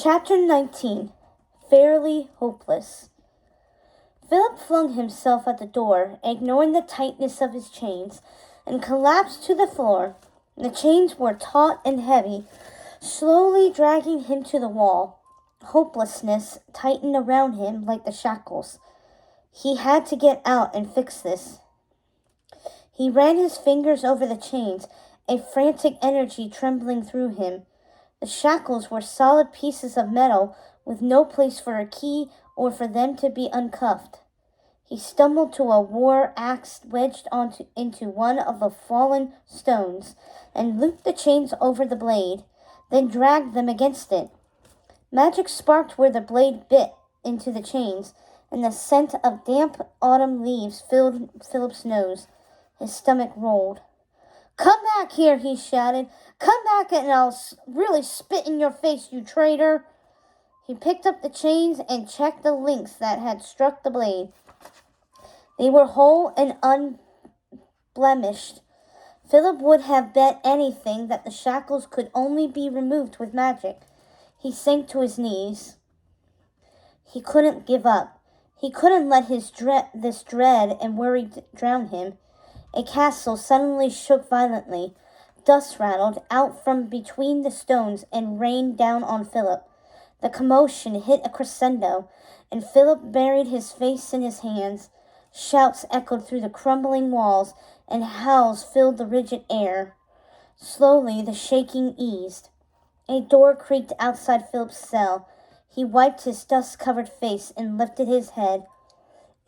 Chapter 19. Fairly Hopeless. Philip flung himself at the door, ignoring the tightness of his chains, and collapsed to the floor. The chains were taut and heavy, slowly dragging him to the wall. Hopelessness tightened around him like the shackles. He had to get out and fix this. He ran his fingers over the chains, a frantic energy trembling through him. The shackles were solid pieces of metal with no place for a key or for them to be uncuffed. He stumbled to a war axe wedged into one of the fallen stones and looped the chains over the blade, then dragged them against it. Magic sparked where the blade bit into the chains, and the scent of damp autumn leaves filled Philip's nose. His stomach rolled. "Come back here," he shouted. "Come back and I'll really spit in your face, you traitor." He picked up the chains and checked the links that had struck the blade. They were whole and unblemished. Philip would have bet anything that the shackles could only be removed with magic. He sank to his knees. He couldn't give up. He couldn't let this dread and worry drown him. A castle suddenly shook violently. Dust rattled out from between the stones and rained down on Philip. The commotion hit a crescendo, and Philip buried his face in his hands. Shouts echoed through the crumbling walls, and howls filled the rigid air. Slowly the shaking eased. A door creaked outside Philip's cell. He wiped his dust-covered face and lifted his head.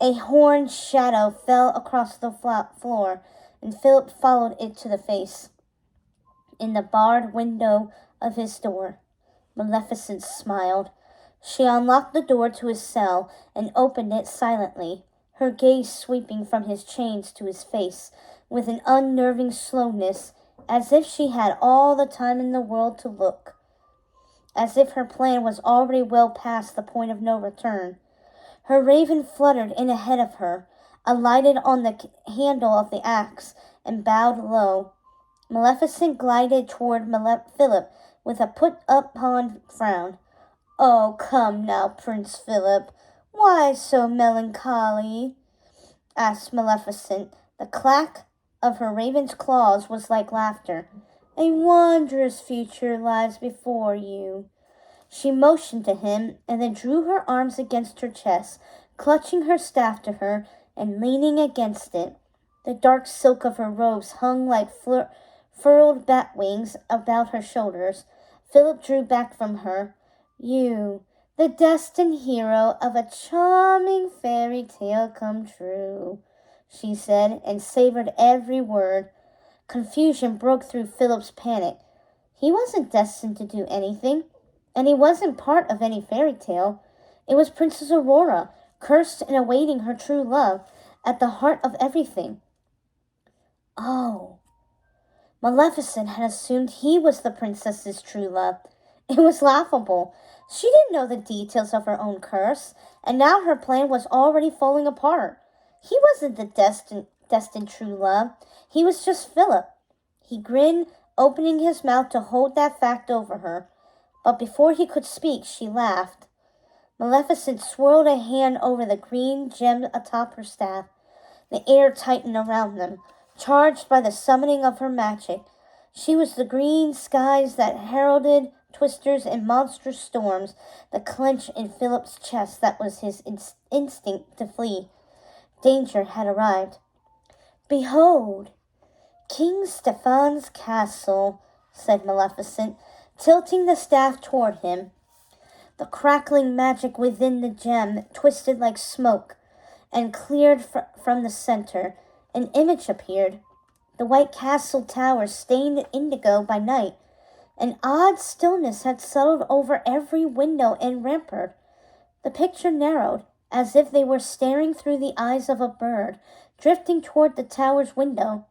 A horned shadow fell across the floor, and Philip followed it to the face. In the barred window of his door, Maleficent smiled. She unlocked the door to his cell and opened it silently, her gaze sweeping from his chains to his face with an unnerving slowness, as if she had all the time in the world to look, as if her plan was already well past the point of no return. Her raven fluttered in ahead of her, alighted on the handle of the axe, and bowed low. Maleficent glided toward Philip with a put-upon frown. "Oh, come now, Prince Philip, why so melancholy?" asked Maleficent. The clack of her raven's claws was like laughter. "A wondrous future lies before you." She motioned to him and then drew her arms against her chest, clutching her staff to her and leaning against it. The dark silk of her robes hung like furled bat wings about her shoulders. Philip drew back from her. "You, the destined hero of a charming fairy tale come true," she said, and savored every word. Confusion broke through Philip's panic. He wasn't destined to do anything. And he wasn't part of any fairy tale. It was Princess Aurora, cursed and awaiting her true love, at the heart of everything. Oh, Maleficent had assumed he was the princess's true love. It was laughable. She didn't know the details of her own curse, and now her plan was already falling apart. He wasn't the destined true love. He was just Philip. He grinned, opening his mouth to hold that fact over her. But before he could speak, she laughed. Maleficent swirled a hand over the green gem atop her staff. The air tightened around them, charged by the summoning of her magic. She was the green skies that heralded twisters and monstrous storms, the clench in Philip's chest that was his instinct to flee. Danger had arrived. "Behold, King Stephan's castle," said Maleficent, tilting the staff toward him. The crackling magic within the gem twisted like smoke and cleared from the center. An image appeared. The white castle tower stained indigo by night. An odd stillness had settled over every window and rampart. The picture narrowed, as if they were staring through the eyes of a bird, drifting toward the tower's window.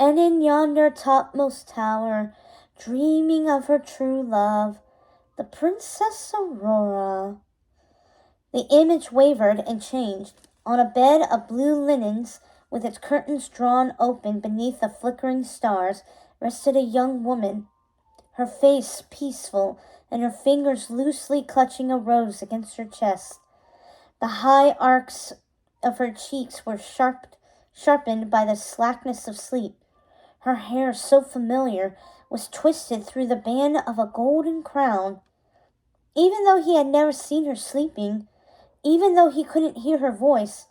"And in yonder topmost tower, dreaming of her true love, the Princess Aurora." The image wavered and changed. On a bed of blue linens, with its curtains drawn open beneath the flickering stars, rested a young woman. Her face peaceful and her fingers loosely clutching a rose against her chest. The high arcs of her cheeks were sharpened by the slackness of sleep. Her hair, so familiar, was twisted through the band of a golden crown. Even though he had never seen her sleeping, even though he couldn't hear her voice,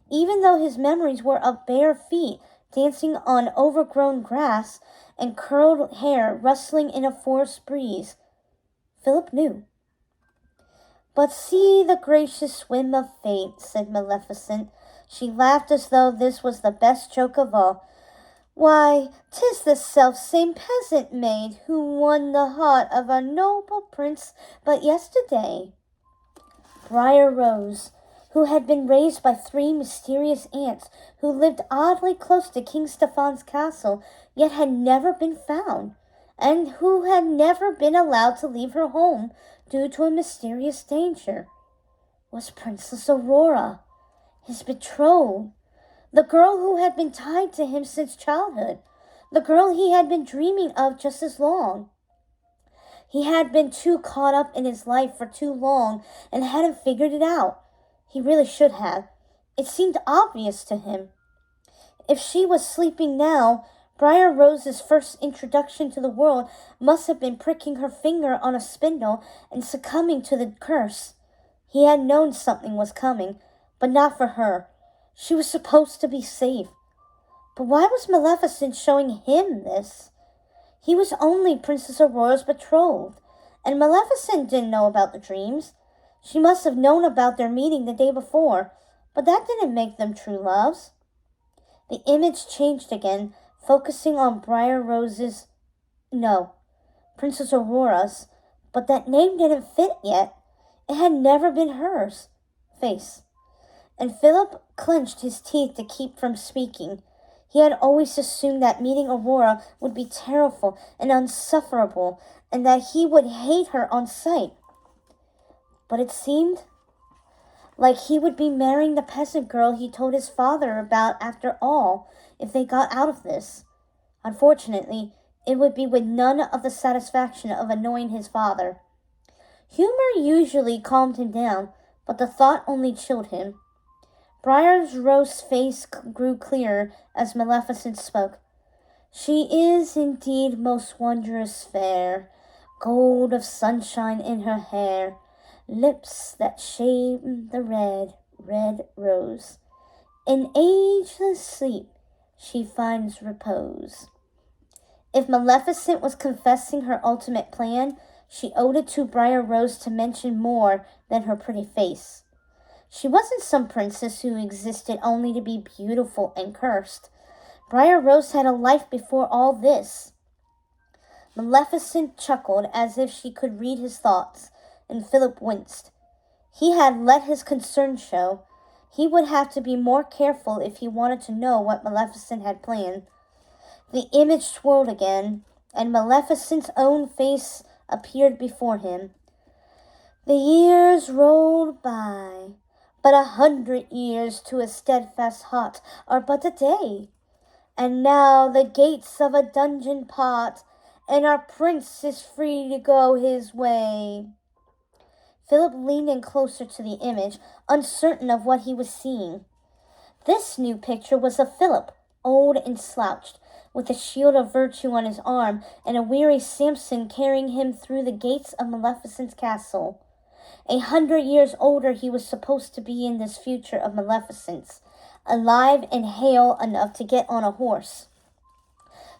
even though his memories were of bare feet dancing on overgrown grass and curled hair rustling in a forest breeze, Philip knew. "But see the gracious whim of fate," said Maleficent. She laughed as though this was the best joke of all. "Why, 'tis the self-same peasant maid who won the heart of our noble prince but yesterday." Briar Rose, who had been raised by 3 mysterious aunts who lived oddly close to King Stephan's castle, yet had never been found, and who had never been allowed to leave her home due to a mysterious danger, was Princess Aurora, his betrothed, the girl who had been tied to him since childhood, the girl he had been dreaming of just as long. He had been too caught up in his life for too long and hadn't figured it out. He really should have. It seemed obvious to him. If she was sleeping now, Briar Rose's first introduction to the world must have been pricking her finger on a spindle and succumbing to the curse. He had known something was coming, but not for her. She was supposed to be safe. But why was Maleficent showing him this? He was only Princess Aurora's betrothed, and Maleficent didn't know about the dreams. She must have known about their meeting the day before, but that didn't make them true loves. The image changed again, focusing on Princess Aurora's, but that name didn't fit yet. It had never been hers. Face. And Philip clenched his teeth to keep from speaking. He had always assumed that meeting Aurora would be terrible and unsufferable, and that he would hate her on sight. But it seemed like he would be marrying the peasant girl he told his father about after all, if they got out of this. Unfortunately, it would be with none of the satisfaction of annoying his father. Humor usually calmed him down, but the thought only chilled him. Briar Rose's face grew clearer as Maleficent spoke. "She is indeed most wondrous fair, gold of sunshine in her hair, lips that shade the red, red rose. In ageless sleep she finds repose." If Maleficent was confessing her ultimate plan, she owed it to Briar Rose to mention more than her pretty face. She wasn't some princess who existed only to be beautiful and cursed. Briar Rose had a life before all this. Maleficent chuckled as if she could read his thoughts, and Philip winced. He had let his concern show. He would have to be more careful if he wanted to know what Maleficent had planned. The image swirled again, and Maleficent's own face appeared before him. "The years rolled by, but 100 years to a steadfast heart are but a day. And now the gates of a dungeon part, and our prince is free to go his way." Philip leaned in closer to the image, uncertain of what he was seeing. This new picture was of Philip, old and slouched, with a shield of virtue on his arm and a weary Samson carrying him through the gates of Maleficent's castle. 100 years older he was supposed to be in this future of Maleficent's, alive and hale enough to get on a horse.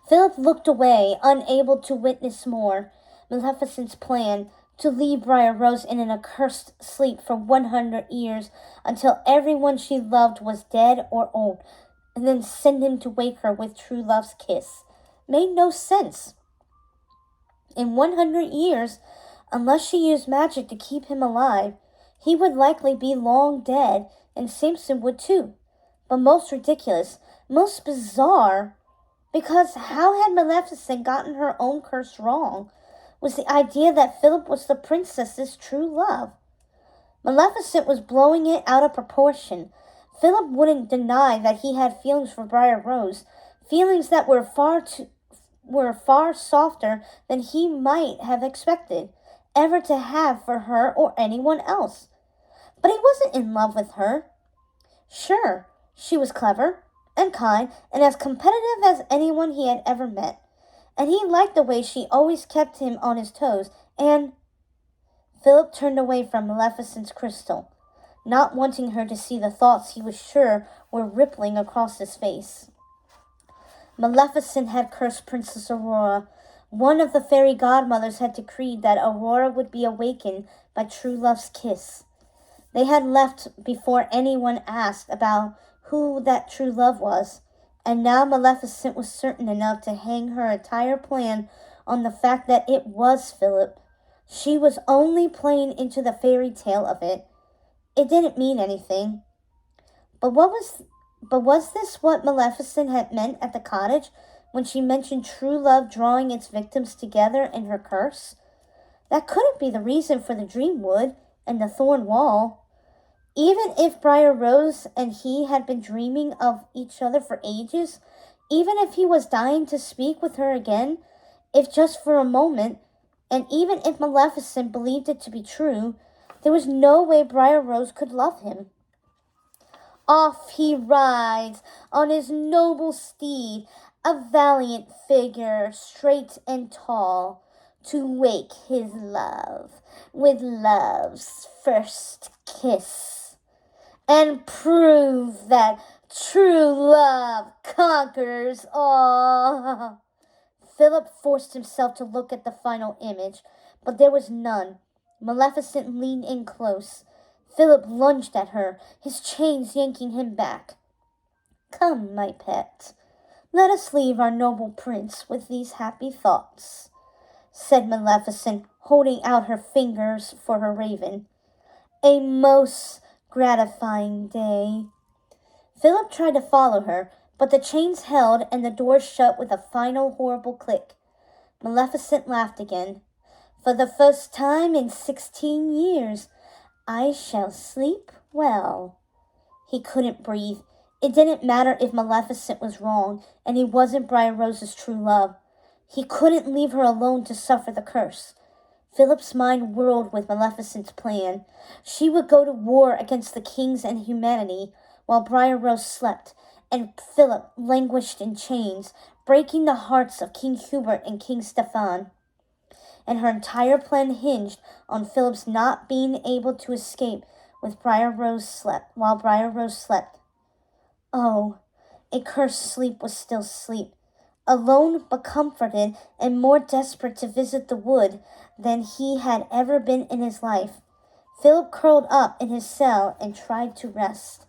Philip looked away, unable to witness more. Maleficent's plan to leave Briar Rose in an accursed sleep for 100 years until everyone she loved was dead or old, and then send him to wake her with true love's kiss, made no sense. In 100 years, unless she used magic to keep him alive, he would likely be long dead, and Samson would too. But most ridiculous, most bizarre, because how had Maleficent gotten her own curse wrong, was the idea that Philip was the princess's true love. Maleficent was blowing it out of proportion. Philip wouldn't deny that he had feelings for Briar Rose, feelings that were far softer than he might have expected. ever to have for her or anyone else. But he wasn't in love with her. Sure, she was clever and kind and as competitive as anyone he had ever met. And he liked the way she always kept him on his toes, and Philip turned away from Maleficent's crystal, not wanting her to see the thoughts he was sure were rippling across his face. Maleficent had cursed Princess Aurora. One of the fairy godmothers had decreed that Aurora would be awakened by true love's kiss. They had left before anyone asked about who that true love was, and now Maleficent was certain enough to hang her entire plan on the fact that it was Philip. She was only playing into the fairy tale of it. It didn't mean anything. But was this what Maleficent had meant at the cottage when she mentioned true love drawing its victims together in her curse? That couldn't be the reason for the dream wood and the thorn wall. Even if Briar Rose and he had been dreaming of each other for ages, even if he was dying to speak with her again, if just for a moment, and even if Maleficent believed it to be true, there was no way Briar Rose could love him. Off he rides on his noble steed, a valiant figure, straight and tall, to wake his love with love's first kiss, and prove that true love conquers all. Philip forced himself to look at the final image, but there was none. Maleficent leaned in close. Philip lunged at her, his chains yanking him back. "Come, my pet, let us leave our noble prince with these happy thoughts," said Maleficent, holding out her fingers for her raven. "A most gratifying day." Philip tried to follow her, but the chains held and the door shut with a final horrible click. Maleficent laughed again. "For the first time in 16 years, I shall sleep well." He couldn't breathe. It didn't matter if Maleficent was wrong and he wasn't Briar Rose's true love. He couldn't leave her alone to suffer the curse. Philip's mind whirled with Maleficent's plan. She would go to war against the kings and humanity while Briar Rose slept, and Philip languished in chains, breaking the hearts of King Hubert and King Stefan. And her entire plan hinged on Philip's not being able to escape while Briar Rose slept. Oh, a cursed sleep was still sleep. Alone but comforted and more desperate to visit the wood than he had ever been in his life, Philip curled up in his cell and tried to rest.